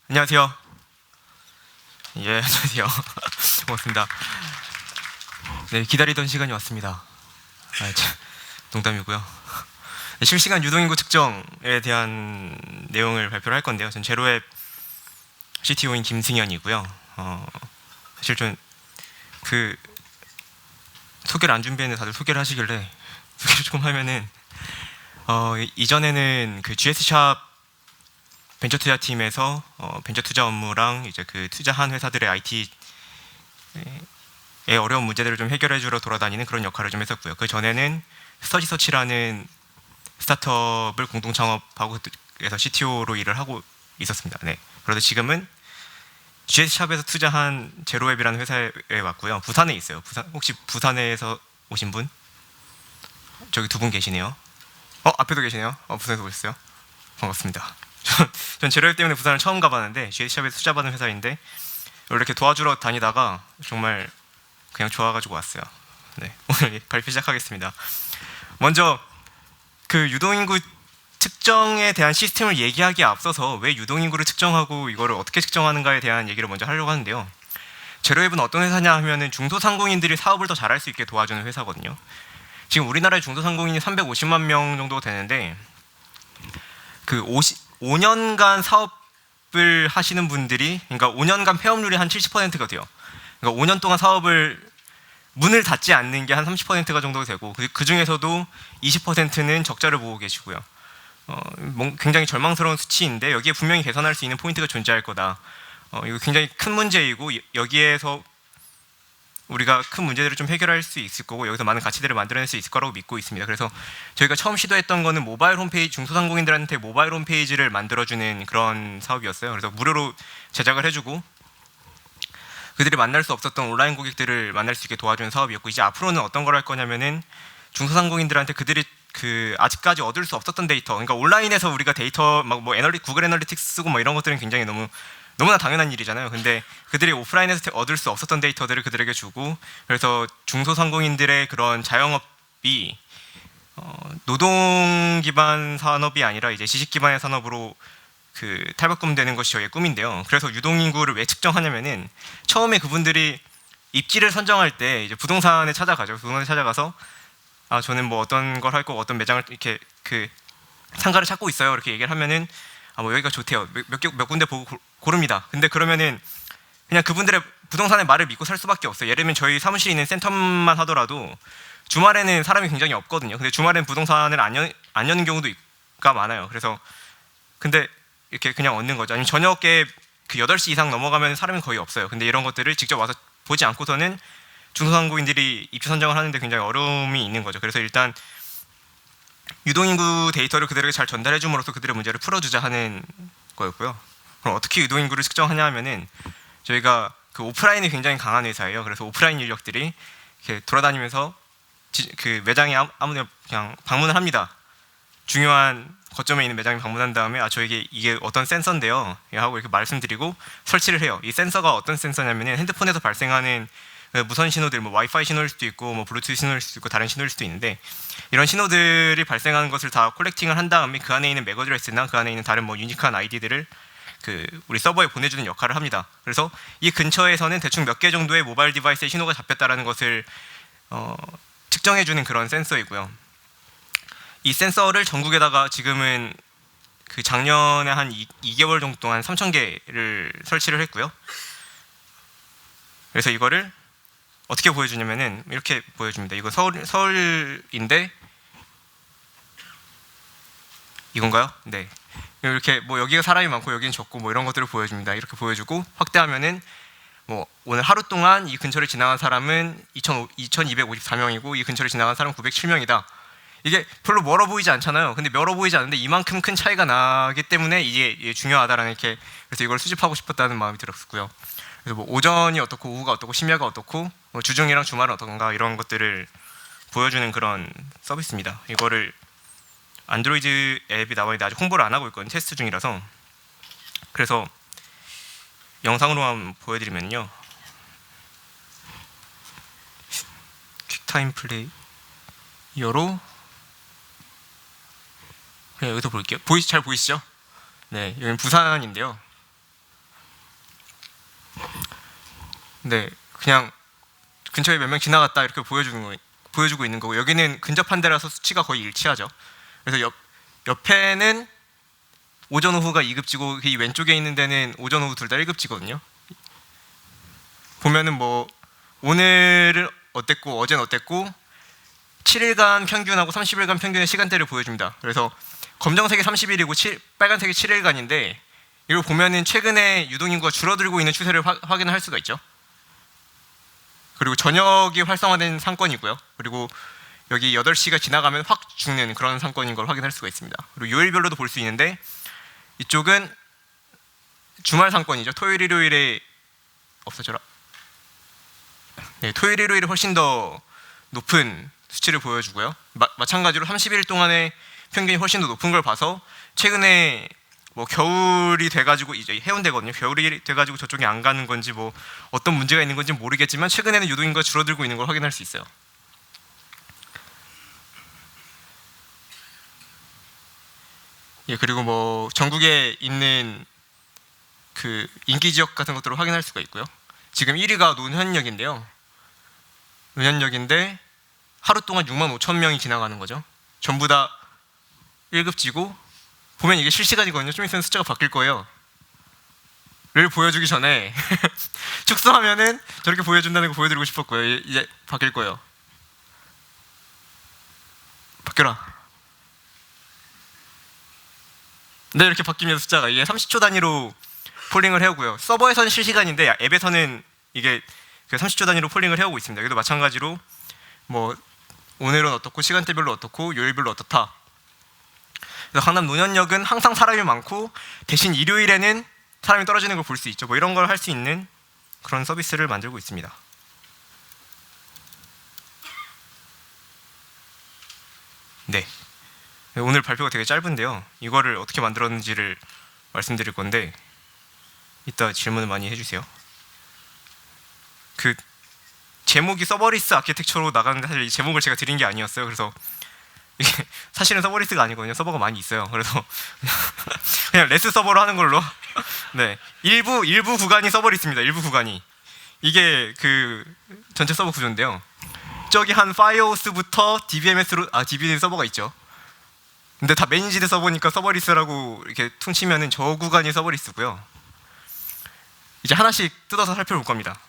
안녕하세요. 예, 안녕하세요. 고맙습니다. 네, 기다리던 시간이 왔습니다. 농담이고요. 네, 실시간 유동인구 측정에 대한 내용을 발표를 할 건데요. 전 제로앱 CTO인 김승현이고요. 사실 좀 소개를 안 준비했는데 다들 소개를 하시길래 소개를 조금 하면은 이전에는 GS샵 벤처 투자팀에서 벤처 투자 업무랑 이제 투자한 회사들의 IT의 어려운 문제들을 좀 해결해 주러 돌아다니는 그런 역할을 좀 했었고요. 그 전에는 스터디서치라는 스타트업을 공동 창업하고 그래서 CTO로 일을 하고 있었습니다. 네. 그래도 지금은 GS샵에서 투자한 제로웹이라는 회사에 왔고요. 부산에 있어요. 혹시 부산에서 오신 분? 저기 두 분 계시네요. 앞에도 계시네요. 부산에서 오셨어요. 반갑습니다. 전 제로앱 때문에 부산을 처음 가봤는데 GS샵에서 투자받은 회사인데 이렇게 도와주러 다니다가 정말 그냥 좋아가지고 왔어요. 네, 오늘 발표 시작하겠습니다. 먼저 유동인구 측정에 대한 시스템을 얘기하기에 앞서서 왜 유동인구를 측정하고 이거를 어떻게 측정하는가에 대한 얘기를 먼저 하려고 하는데요. 제로앱은 어떤 회사냐 하면은 중소상공인들이 사업을 더 잘할 수 있게 도와주는 회사거든요. 지금 우리나라의 중소상공인이 350만 명 정도 되는데 5년간 사업을 하시는 분들이, 그러니까 5년간 폐업률이 한 70%가 돼요. 그러니까 5년 동안 사업을 문을 닫지 않는 게 한 30%가 정도 되고 그 중에서도 20%는 적자를 보고 계시고요. 굉장히 절망스러운 수치인데 여기에 분명히 개선할 수 있는 포인트가 존재할 거다. 이거 굉장히 큰 문제이고 여기에서 우리가 큰 문제들을 좀 해결할 수 있을 거고 여기서 많은 가치들을 만들어낼 수 있을 거라고 믿고 있습니다. 그래서 저희가 처음 시도했던 거는 모바일 홈페이지, 중소상공인들한테 모바일 홈페이지를 만들어주는 그런 사업이었어요. 그래서 무료로 제작을 해주고 그들이 만날 수 없었던 온라인 고객들을 만날 수 있게 도와주는 사업이었고, 이제 앞으로는 어떤 걸 할 거냐면은 중소상공인들한테 그들이 아직까지 얻을 수 없었던 데이터, 그러니까 온라인에서 우리가 데이터 구글 애널리틱스 쓰고 이런 것들은 굉장히 너무나 당연한 일이잖아요. 근데 그들이 오프라인에서 얻을 수 없었던 데이터들을 그들에게 주고, 그래서 중소상공인들의 그런 자영업이 노동 기반 산업이 아니라 이제 지식 기반의 산업으로 탈바꿈되는 것이 저희의 꿈인데요. 그래서 유동인구를 왜 측정하냐면은 처음에 그분들이 입지를 선정할 때 이제 부동산에 찾아가죠. 부동산에 찾아가서 저는 뭐 어떤 걸 할 거고 어떤 매장을 이렇게 상가를 찾고 있어요. 이렇게 얘기를 하면은 여기가 좋대요. 몇 군데 보고 고릅니다. 근데 그러면은 그냥 그분들의 부동산의 말을 믿고 살 수밖에 없어요. 예를 들면 저희 사무실에 있는 센텀만 하더라도 주말에는 사람이 굉장히 없거든요. 근데 주말엔 부동산을 안 여는 경우도 많아요. 그래서 근데 이렇게 그냥 얻는 거죠. 아니면 저녁에 8시 이상 넘어가면 사람이 거의 없어요. 근데 이런 것들을 직접 와서 보지 않고서는 중소상공인들이 입지 선정을 하는데 굉장히 어려움이 있는 거죠. 그래서 일단 유동인구 데이터를 그들에게 잘 전달해 줌으로써 그들의 문제를 풀어주자 하는 거였고요. 그럼 어떻게 유동인구를 측정하냐 하면은 저희가 오프라인이 굉장히 강한 회사예요. 그래서 오프라인 인력들이 이렇게 돌아다니면서 매장에 아무나 그냥 방문을 합니다. 중요한 거점에 있는 매장에 방문한 다음에 저에게 이게 어떤 센서인데요 하고 이렇게 말씀드리고 설치를 해요. 이 센서가 어떤 센서냐면은 핸드폰에서 발생하는 무선 신호들, 와이파이 신호일 수도 있고 블루투스 신호일 수도 있고 다른 신호일 수도 있는데, 이런 신호들이 발생하는 것을 다 콜렉팅을 한 다음에 그 안에 있는 맥 어드레스나 그 안에 있는 다른 유니크한 아이디들을 우리 서버에 보내주는 역할을 합니다. 그래서 이 근처에서는 대충 몇 개 정도의 모바일 디바이스의 신호가 잡혔다라는 것을 측정해주는 그런 센서이고요. 이 센서를 전국에다가 지금은 작년에 한 2개월 정도 동안 3,000개를 설치를 했고요. 그래서 이거를 어떻게 보여주냐면은 이렇게 보여줍니다. 이거 서울인데 이건가요? 네. 이렇게 여기가 사람이 많고 여기는 적고 이런 것들을 보여줍니다. 이렇게 보여주고 확대하면은 오늘 하루 동안 이 근처를 지나간 사람은 2,254명이고 이 근처를 지나간 사람은 907명이다. 이게 별로 멀어 보이지 않잖아요. 근데 멀어 보이지 않는데 이만큼 큰 차이가 나기 때문에 이게 중요하다라는 그래서 이걸 수집하고 싶었다는 마음이 들었고요. 그래서 오전이 어떻고 오후가 어떻고 심야가 어떻고 주중이랑 주말은 어떤가 이런 것들을 보여주는 그런 서비스입니다. 이거를 안드로이드 앱이 나와 있는데 아직 홍보를 안 하고 있거든요. 테스트 중이라서. 그래서 영상으로만 보여드리면요. 퀵타임 플레이어로 그냥 여기서 볼게요. 잘 보이시죠? 네, 여기는 부산인데요. 네, 그냥 근처에 몇 명 지나갔다 이렇게 보여주고 있는 거고, 여기는 근접한 데라서 수치가 거의 일치하죠. 그래서 옆에는 오전 오후가 2급지고 이 왼쪽에 있는 데는 오전 오후 둘 다 1급지거든요. 보면은 뭐 오늘은 어땠고 어제는 어땠고 7일간 평균하고 30일간 평균의 시간대를 보여줍니다. 그래서 검정색이 30일이고 빨간색이 7일간인데 이걸 보면은 최근에 유동인구가 줄어들고 있는 추세를 확인할 수가 있죠. 그리고 저녁이 활성화된 상권이고요. 그리고 여기 8시가 지나가면 확 죽는 그런 상권인 걸 확인할 수가 있습니다. 그리고 요일별로도 볼 수 있는데 이쪽은 주말 상권이죠. 토요일 일요일에 없어져라. 네, 토요일 일요일에 훨씬 더 높은 수치를 보여주고요. 마찬가지로 30일 동안의 평균이 훨씬 더 높은 걸 봐서 최근에 뭐 겨울이 돼가지고 이제 해운대거든요. 겨울이 돼가지고 저쪽에 안 가는 건지 뭐 어떤 문제가 있는 건지 모르겠지만 최근에는 유동인구가 줄어들고 있는 걸 확인할 수 있어요. 예, 그리고 뭐 전국에 있는 그 인기 지역 같은 것들을 확인할 수가 있고요. 지금 1위가 논현역인데요. 논현역인데 하루 동안 65,000명이 지나가는 거죠. 전부 다 1급지고 보면 이게 실시간이거든요. 좀 있으면 숫자가 바뀔 거예요. 를 보여주기 전에 축소하면은 저렇게 보여준다는 거 보여드리고 싶었고요. 이제 바뀔 거예요. 바뀌어라. 네, 이렇게 바뀌면 숫자가 이게 30초 단위로 폴링을 해오고요. 서버에서는 실시간인데 앱에서는 이게 그 30초 단위로 폴링을 해오고 있습니다. 여기도 마찬가지로 뭐 오늘은 어떻고 시간대별로 어떻고 요일별로 어떻다. 그래서 강남 논현역은 항상 사람이 많고 대신 일요일에는 사람이 떨어지는 걸 볼 수 있죠. 뭐 이런 걸 할 수 있는 그런 서비스를 만들고 있습니다. 네. 오늘 발표가 되게 짧은데요. 이거를 어떻게 만들었는지를 말씀드릴 건데 이따 질문을 많이 해주세요. 그 제목이 서버리스 아키텍처로 나가는데 사실 이 제목을 제가 드린 게 아니었어요. 그래서 이게 사실은 서버리스가 아니거든요. 서버가 많이 있어요. 그래서 그냥 레스 서버로 하는 걸로. 네, 일부 구간이 서버리스입니다. 일부 구간이 이게 그 전체 서버 구조인데요. 저기 한 파이어호스부터 DBMS로 DBM 서버가 있죠. 근데 다 매니지드 서버니까 서버리스라고 이렇게 퉁치면은 저 구간이 서버리스고요. 이제 하나씩 뜯어서 살펴볼 겁니다.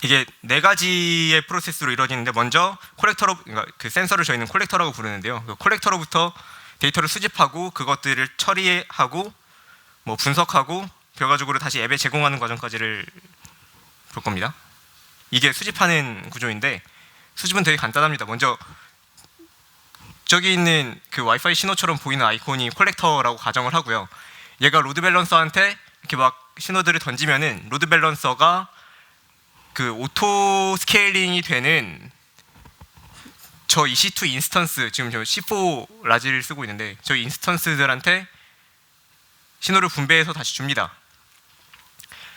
이게 4가지의 프로세스로 이루어지는데 먼저 콜렉터로, 그러니까 그 센서를 저희는 콜렉터라고 부르는데요. 그 콜렉터로부터 데이터를 수집하고 그것들을 처리하고 뭐 분석하고 결과적으로 다시 앱에 제공하는 과정까지를 볼 겁니다. 이게 수집하는 구조인데 수집은 되게 간단합니다. 먼저 저기 있는 그 와이파이 신호처럼 보이는 아이콘이 콜렉터라고 가정을 하고요. 얘가 로드 밸런서한테 이렇게 막 신호들을 던지면은 로드 밸런서가 그 오토 스케일링이 되는 저 EC2 인스턴스, 지금 저 C4 라지를 쓰고 있는데 저 인스턴스들한테 신호를 분배해서 다시 줍니다.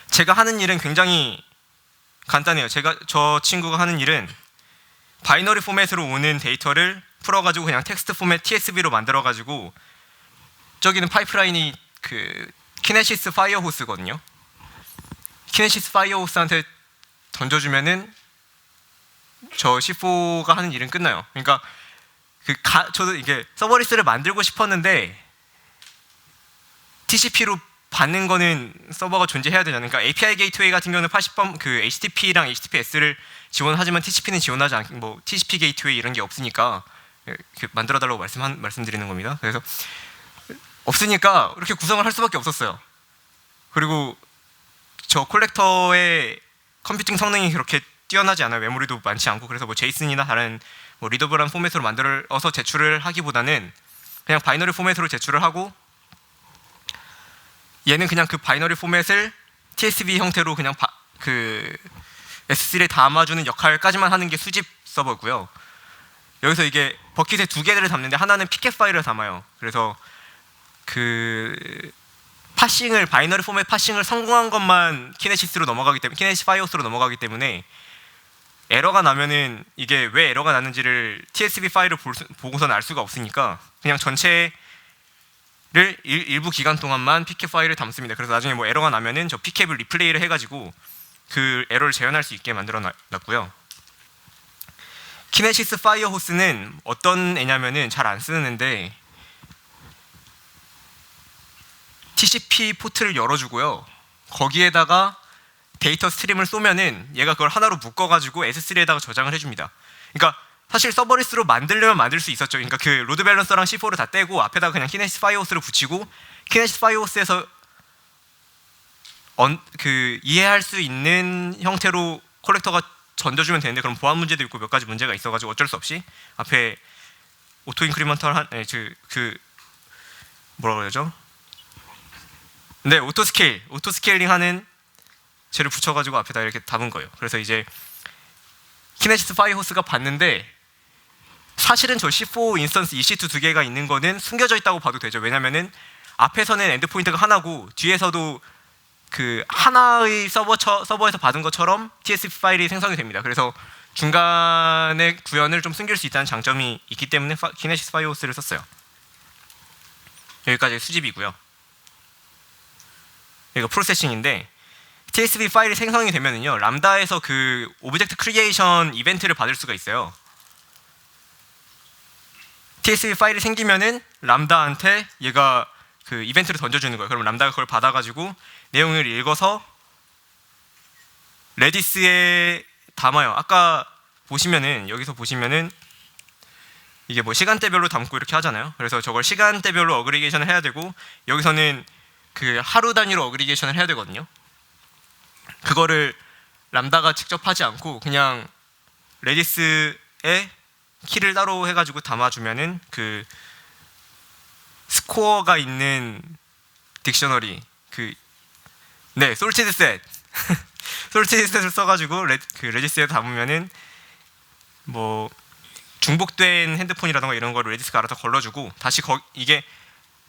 제가 하는 일은 굉장히 간단해요. 저 친구가 하는 일은 바이너리 포맷으로 오는 데이터를 풀어가지고 그냥 텍스트 포맷 TSV로 만들어가지고 저기는 파이프라인이 그 키네시스 파이어호스거든요. 키네시스 파이어호스한테 던져주면은 저 C4가 하는 일은 끝나요. 그러니까 저도 이게 서버리스를 만들고 싶었는데 TCP로 받는 거는 서버가 존재해야 되잖아요. 그러니까 API 게이트웨이 같은 경우는 80번 그 HTTP랑 HTTPS를 지원하지만 TCP는 지원하지 않고 뭐 TCP 게이트웨이 이런 게 없으니까 만들어 달라고 말씀드리는 겁니다. 그래서 없으니까 이렇게 구성을 할 수밖에 없었어요. 그리고 저 콜렉터의 컴퓨팅 성능이 그렇게 뛰어나지 않아요. 메모리도 많지 않고. 그래서 뭐 제이슨이나 다른 뭐 리더블한 포맷으로 만들어서 제출을 하기보다는 그냥 바이너리 포맷으로 제출을 하고 얘는 그냥 그 바이너리 포맷을 TSV 형태로 그냥 그 S3에 담아주는 역할까지만 하는 게 수집 서버고요. 여기서 이게 버킷에 2개를 담는데 하나는 피켓 파일을 담아요. 그래서 그 바이너리 포맷 파싱을 성공한 것만 키네시스로 넘어가기 때문에 키네시스 파이어호스로 넘어가기 때문에 에러가 나면은 이게 왜 에러가 났는지를 TSV 파일을 보고서는 알 수가 없으니까 그냥 전체를 일부 기간 동안만 피켓 파일을 담습니다. 그래서 나중에 뭐 에러가 나면은 저 피켓을 리플레이를 해가지고 그 에러를 재현할 수 있게 만들어 놨고요. 키네시스 파이어 호스는 어떤 애냐면은 잘 안 쓰는데 TCP 포트를 열어주고요. 거기에다가 데이터 스트림을 쏘면은 얘가 그걸 하나로 묶어가지고 S3에다가 저장을 해줍니다. 그러니까 사실 서버리스로 만들려면 만들 수 있었죠. 그러니까 그 로드 밸런서랑 C4를 다 떼고 앞에다가 그냥 키네시스 파이어호스를 붙이고 키네시스 파이어호스에서 이해할 수 있는 형태로 컬렉터가 던져주면 되는데 그럼 보안 문제도 있고 몇 가지 문제가 있어가지고 어쩔 수 없이 앞에 오토 인크리먼털 뭐라고 그러죠? 네, 오토 스케일링 하는 쟤를 붙여가지고 앞에다 이렇게 담은 거예요. 그래서 이제 키네시스 파이어호스가 봤는데 사실은 저 C4 인스턴스 EC2 두 개가 있는 거는 숨겨져 있다고 봐도 되죠. 왜냐면은 앞에서는 엔드포인트가 하나고 뒤에서도 그 하나의 서버에서 받은 것처럼 TSP 파일이 생성이 됩니다. 그래서 중간에 구현을 좀 숨길 수 있다는 장점이 있기 때문에 키네시스 파이어호스를 썼어요. 여기까지 수집이고요. 이거 프로세싱인데 TSP 파일이 생성이 되면은요 람다에서 그 오브젝트 크리에이션 이벤트를 받을 수가 있어요. TSP 파일이 생기면은 람다한테 얘가 그 이벤트를 던져주는 거예요. 그럼 람다가 그걸 받아가지고 내용을 읽어서 레디스에 담아요. 아까 보시면은 여기서 보시면은 이게 뭐 시간대별로 담고 이렇게 하잖아요. 그래서 저걸 시간대별로 어그리게이션을 해야 되고 여기서는 그 하루 단위로 어그리게이션을 해야 되거든요. 그거를 람다가 직접 하지 않고 그냥 레디스에 키를 따로 해가지고 담아주면은 그 스코어가 있는 딕셔너리 솔티드 셋 솔티드 셋을 써가지고 레디스에 담으면은 뭐 중복된 핸드폰이라던가 이런 거를 레디스가 알아서 걸러주고 다시 이게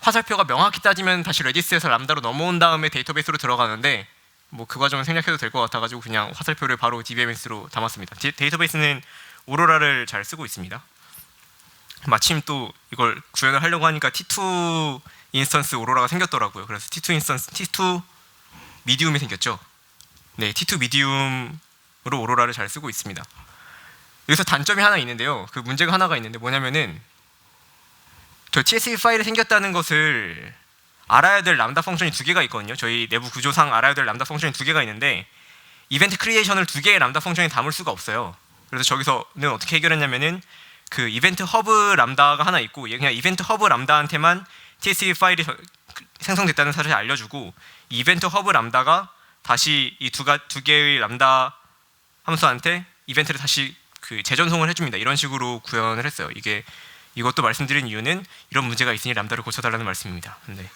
화살표가 명확히 따지면 다시 레디스에서 람다로 넘어온 다음에 데이터베이스로 들어가는데 뭐 그 과정은 생략해도 될 것 같아가지고 그냥 화살표를 바로 DBMS로 담았습니다. 데이터베이스는 오로라를 잘 쓰고 있습니다. 마침 또 이걸 구현을 하려고 하니까 T2 인스턴스 오로라가 생겼더라고요. 그래서 T2 미디움이 생겼죠. 네, T2 미디움으로 오로라를 잘 쓰고 있습니다. 여기서 단점이 하나 있는데요. 그 문제가 하나가 있는데 뭐냐면은 저 TSP 파일이 생겼다는 것을 알아야 될 람다 펑션이 두 개가 있거든요. 저희 내부 구조상 알아야 될 람다 펑션이 두 개가 있는데 이벤트 크리에이션을 두 개의 람다 펑션에 담을 수가 없어요. 그래서 저기서는 어떻게 해결했냐면은 그 이벤트 허브 람다가 하나 있고 그냥 이벤트 허브 람다한테만 TSP 파일이 생성됐다는 사실을 알려주고 이벤트 허브 람다가 다시 이 두 개의 람다 함수한테 이벤트를 다시 그 재전송을 해줍니다. 이런 식으로 구현을 했어요. 이것도 말씀드린 이유는 이런 문제가 있으니 람다를 고쳐달라는 말씀입니다. 네.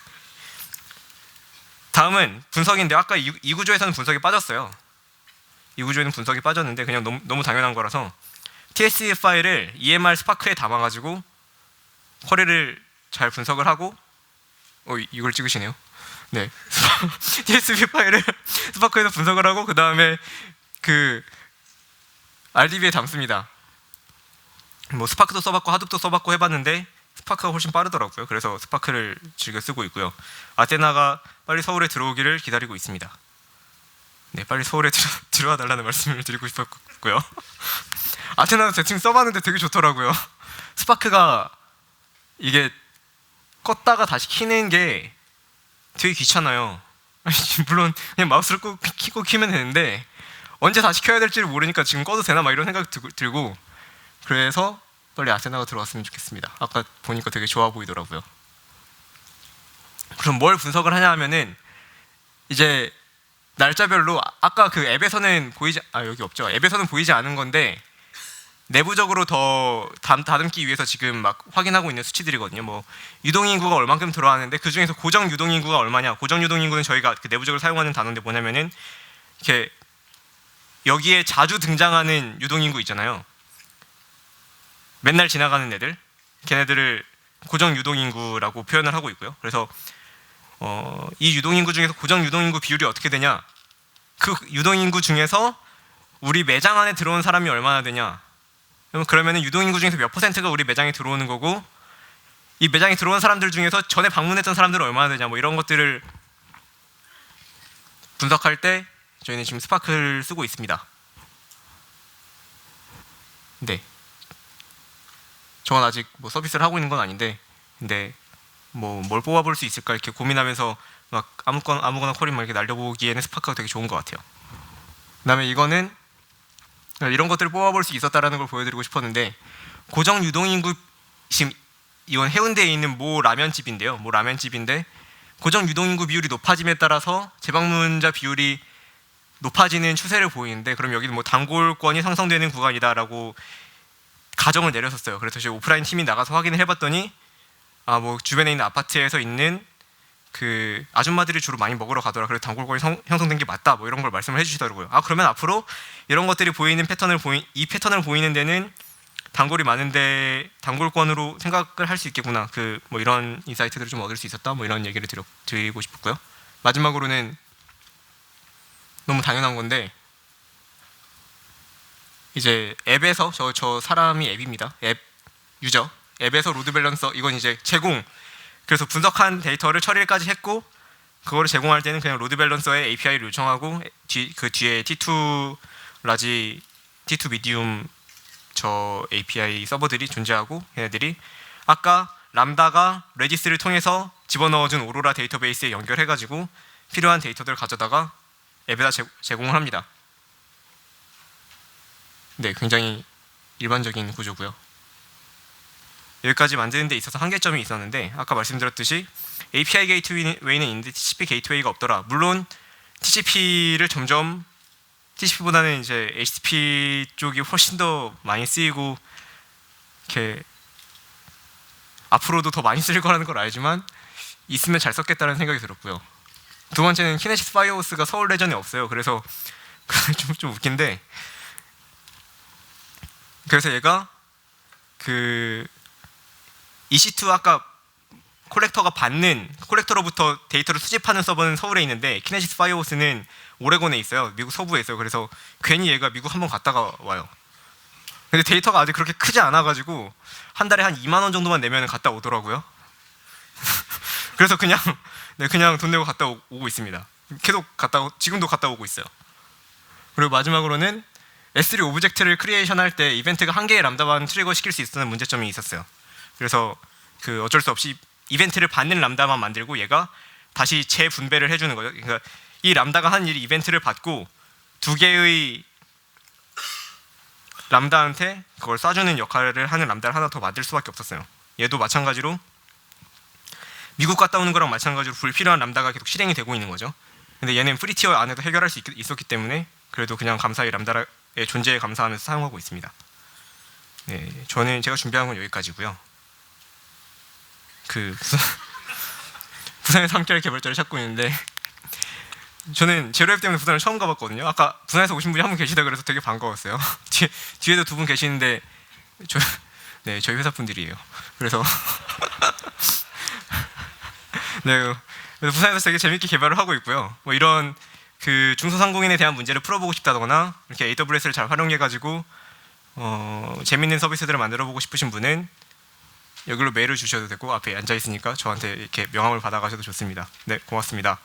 다음은 분석인데 아까 이 구조에서는 분석이 빠졌어요. 이 구조에는 분석이 빠졌는데 그냥 너무 당연한 거라서 TSP 파일을 EMR 스파크에 담아가지고 쿼리를 잘 분석을 하고 이걸 찍으시네요. 네, TSP 파일을 스파크에서 분석을 하고 그 다음에 그 RDB에 담습니다. 뭐 스파크도 써봤고 하둡도 써봤고 해봤는데 스파크가 훨씬 빠르더라고요. 그래서 스파크를 즐겨 쓰고 있고요. 아테나가 빨리 서울에 들어오기를 기다리고 있습니다. 네, 빨리 서울에 들어와 달라는 말씀을 드리고 싶었고요. 아테나도 대충 써봤는데 되게 좋더라고요. 스파크가 이게 껐다가 다시 키는 게 되게 귀찮아요. 물론 그냥 마우스를 꼭 키면 되는데 언제 다시 켜야 될지를 모르니까 지금 꺼도 되나 막 이런 생각 들고 그래서 빨리 아테나가 들어왔으면 좋겠습니다. 아까 보니까 되게 좋아 보이더라고요. 그럼 뭘 분석을 하냐 하면은 이제 날짜별로 아까 그 앱에서는 여기 없죠. 앱에서는 보이지 않은 건데 내부적으로 더 다듬기 위해서 지금 막 확인하고 있는 수치들이거든요. 뭐 유동인구가 얼만큼 들어왔는데 그 중에서 고정 유동인구가 얼마냐? 고정 유동인구는 저희가 그 내부적으로 사용하는 단어인데 뭐냐면은 이렇게 여기에 자주 등장하는 유동인구 있잖아요. 맨날 지나가는 애들, 걔네들을 고정 유동인구라고 표현을 하고 있고요. 그래서 이 유동인구 중에서 고정 유동인구 비율이 어떻게 되냐? 그 유동인구 중에서 우리 매장 안에 들어온 사람이 얼마나 되냐? 그러면은 유동인구 중에서 몇 퍼센트가 우리 매장에 들어오는 거고 이 매장에 들어온 사람들 중에서 전에 방문했던 사람들은 얼마나 되냐? 뭐 이런 것들을 분석할 때 저희는 지금 스파크를 쓰고 있습니다. 네. 저는 아직 뭐 서비스를 하고 있는 건 아닌데, 근데 뭐 뭘 뽑아볼 수 있을까 이렇게 고민하면서 막 아무거나 쿼리 막 이렇게 날려보기에는 스파크가 되게 좋은 것 같아요. 그다음에 이거는 이런 것들을 뽑아볼 수 있었다라는 걸 보여드리고 싶었는데, 고정 유동 인구, 지금 이건 해운대에 있는 모 라면집인데요. 모 라면집인데 고정 유동 인구 비율이 높아짐에 따라서 재방문자 비율이 높아지는 추세를 보이는데, 그럼 여기는 뭐 단골권이 상승되는 구간이다라고 가정을 내렸었어요. 그래서 저희 오프라인 팀이 나가서 확인을 해봤더니 뭐 주변에 있는 아파트에서 있는 그 아줌마들이 주로 많이 먹으러 가더라. 그래서 단골권이 형성된 게 맞다. 뭐 이런 걸 말씀을 해주시더라고요. 그러면 앞으로 이런 것들이 보이는 이 패턴을 보이는 데는 단골이 많은데 단골권으로 생각을 할 수 있겠구나. 뭐 이런 인사이트들을 좀 얻을 수 있었다. 뭐 이런 얘기를 드리고 싶었고요. 마지막으로는 너무 당연한 건데, 이제 앱에서 저 사람이 앱입니다. 앱 유저. 앱에서 로드 밸런서, 이건 이제 제공. 그래서 분석한 데이터를 처리까지 했고, 그거를 제공할 때는 그냥 로드 밸런서에 API를 요청하고 그 뒤에 T2 라지, T2 미디움 저 API 서버들이 존재하고, 얘네들이 아까 람다가 레디스를 통해서 집어넣어준 오로라 데이터베이스에 연결해가지고 필요한 데이터들을 가져다가 앱에다 제공을 합니다. 네, 굉장히 일반적인 구조고요. 여기까지 만드는 데 있어서 한계점이 있었는데, 아까 말씀드렸듯이 API 게이트웨이는 있는데 TCP 게이트웨이가 없더라. 물론 TCP를 점점 TCP보다는 이제 HTTP 쪽이 훨씬 더 많이 쓰이고 이렇게 앞으로도 더 많이 쓸 거라는 걸 알지만 있으면 잘 썼겠다는 생각이 들었고요. 두 번째는 키네시스 파이어호스가 서울 레전에 없어요. 그래서 좀 웃긴데, 그래서 얘가 그 EC2 아까 콜렉터로부터 데이터를 수집하는 서버는 서울에 있는데 키네시스 파이어호스는 오레곤에 있어요. 미국 서부에 있어요. 그래서 괜히 얘가 미국 한번 갔다가 와요. 근데 데이터가 아직 그렇게 크지 않아가지고 한 달에 한 2만 원 정도만 내면 갔다 오더라고요. 그래서 그냥 돈 내고 갔다 오고 있습니다. 계속 지금도 갔다 오고 있어요. 그리고 마지막으로는 S3 오브젝트를 크리에이션 할 때 이벤트가 한 개의 람다만 트리거 시킬 수 있었던 문제점이 있었어요. 그래서 어쩔 수 없이 이벤트를 받는 람다만 만들고 얘가 다시 재분배를 해주는 거죠. 그러니까 이 람다가 한 일이 이벤트를 받고 두 개의 람다한테 그걸 쏴주는 역할을 하는 람다를 하나 더 만들 수밖에 없었어요. 얘도 마찬가지로 미국 갔다 오는 거랑 마찬가지로 불필요한 람다가 계속 실행이 되고 있는 거죠. 근데 얘는 프리티어 안에도 해결할 수 있었기 때문에 그래도 그냥 감사히 람다의 존재에 감사하면서 사용하고 있습니다. 네, 제가 준비한 건 여기까지고요. 부산에서 함께할 개발자를 찾고 있는데, 저는 제로앱 때문에 부산을 처음 가봤거든요. 아까 부산에서 오신 분이 한 분 계시다 그래서 되게 반가웠어요. 뒤에도 두 분 계시는데 저희 회사 분들이에요. 그래서 네, 부산에서 되게 재밌게 개발을 하고 있고요. 뭐 이런 중소상공인에 대한 문제를 풀어보고 싶다거나 이렇게 AWS를 잘 활용해가지고 재밌는 서비스들을 만들어보고 싶으신 분은 여기로 메일을 주셔도 되고, 앞에 앉아 있으니까 저한테 이렇게 명함을 받아가셔도 좋습니다. 네, 고맙습니다.